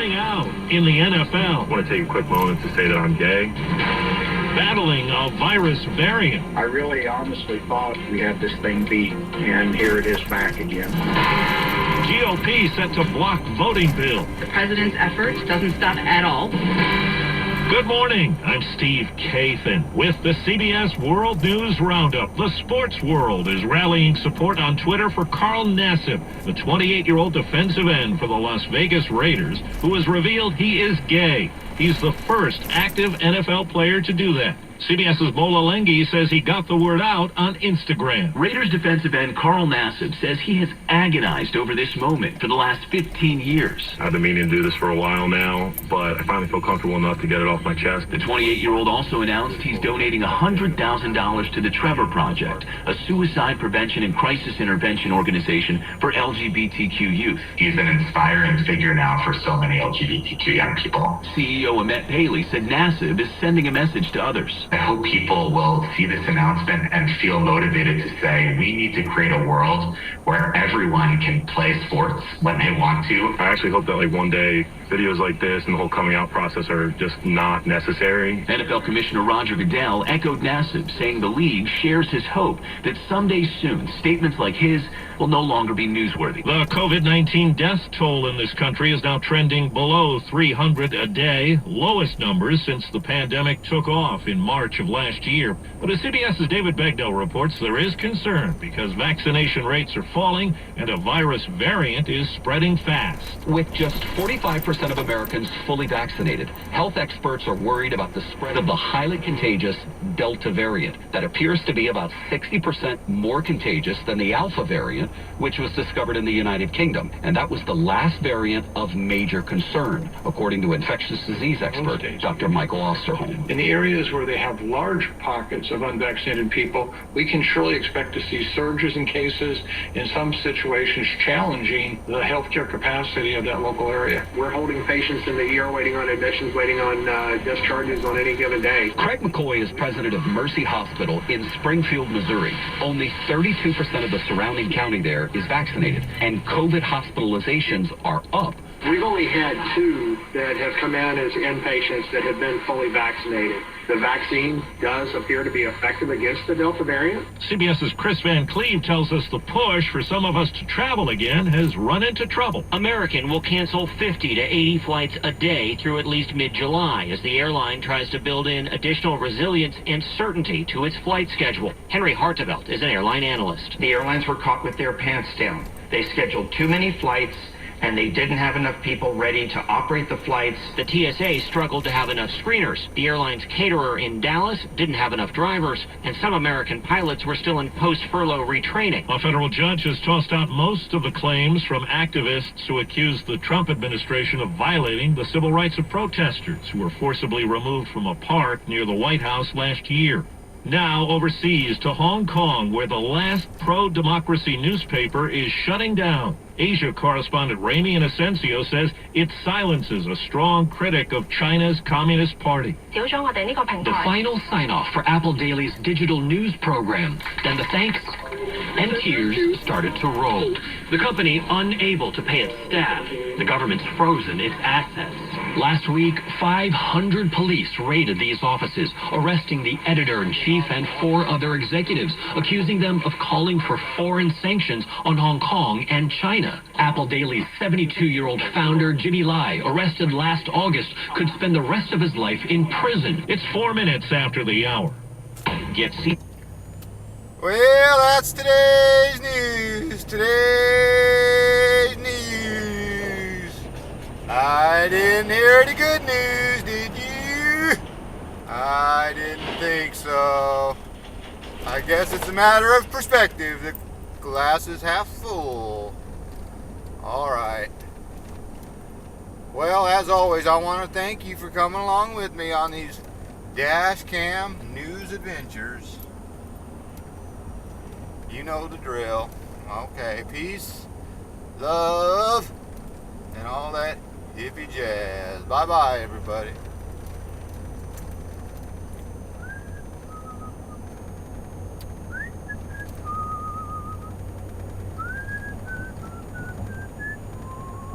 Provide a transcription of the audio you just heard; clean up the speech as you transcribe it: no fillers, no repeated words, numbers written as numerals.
coming out in the NFL. I want to take a quick moment to say that I'm gay. Battling a virus variant. I really honestly thought we had this thing beat, and here it is back again. GOP set to block voting bill. The president's efforts doesn't stop at all. Good morning. I'm Steve Kathan with the CBS World News Roundup. The sports world is rallying support on Twitter for Carl Nassib, the 28-year-old defensive end for the Las Vegas Raiders, who has revealed he is gay. He's the first active NFL player to do that. CBS's Mola Lenghi says he got the word out on Instagram. Raiders defensive end Carl Nassib says he has agonized over this moment for the last 15 years. I've been meaning to do this for a while now, but I finally feel comfortable enough to get it off my chest. The 28-year-old also announced he's donating $100,000 to the Trevor Project, a suicide prevention and crisis intervention organization for LGBTQ youth. He's an inspiring figure now for so many LGBTQ young people. CEO Emmett Paley said Nassib is sending a message to others. I hope people will see this announcement and feel motivated to say we need to create a world where everyone can play sports when they want to. I actually hope that one day videos like this and the whole coming out process are just not necessary. NFL Commissioner Roger Goodell echoed Nassib, saying the league shares his hope that someday soon statements like his will no longer be newsworthy. The COVID-19 death toll in this country is now trending below 300 a day, lowest numbers since the pandemic took off in March of last year. But as CBS's David Begnaud reports, there is concern because vaccination rates are falling and a virus variant is spreading fast. With just 45% of Americans fully vaccinated, health experts are worried about the spread of the highly contagious Delta variant that appears to be about 60% more contagious than the Alpha variant, which was discovered in the United Kingdom. And that was the last variant of major concern, according to infectious disease expert Dr. Michael Osterholm. In the areas where they have large pockets of unvaccinated people, we can surely expect to see surges in cases, in some situations challenging the healthcare capacity of that local area. We're holding patients in the ER, waiting on admissions, waiting on discharges on any given day. Craig McCoy is president of Mercy Hospital in Springfield, Missouri. Only 32% of the surrounding county there is vaccinated, and COVID hospitalizations are up. We've only had 2 that have come in as inpatients that have been fully vaccinated. The vaccine does appear to be effective against the Delta variant. CBS's Chris Van Cleve tells us the push for some of us to travel again has run into trouble. American will cancel 50 to 80 flights a day through at least mid-July as the airline tries to build in additional resilience and certainty to its flight schedule. Henry Hartevelt is an airline analyst. The airlines were caught with their pants down. They scheduled too many flights, and they didn't have enough people ready to operate the flights. The TSA struggled to have enough screeners. The airline's caterer in Dallas didn't have enough drivers, and some American pilots were still in post-furlough retraining. A federal judge has tossed out most of the claims from activists who accused the Trump administration of violating the civil rights of protesters who were forcibly removed from a park near the White House last year. Now overseas to Hong Kong, where the last pro-democracy newspaper is shutting down. Asia correspondent Ramy Inocencio says it silences a strong critic of China's Communist Party. The final sign-off for Apple Daily's digital news program. Then the thanks and tears started to roll. The company unable to pay its staff. The government's frozen its assets. Last week, 500 police raided these offices, arresting the editor-in-chief and 4 other executives, accusing them of calling for foreign sanctions on Hong Kong and China. Apple Daily's 72-year-old founder, Jimmy Lai, arrested last August, could spend the rest of his life in prison. It's 4 minutes after the hour. Get see. Well, that's today's news. Today's news. I didn't hear the good news, did you? I didn't think so. I guess it's a matter of perspective. The glass is half full. All right. Well, as always, I want to thank you for coming along with me on these dash cam news adventures. You know the drill. Okay, peace, love, and all that hippie jazz. Bye-bye, everybody.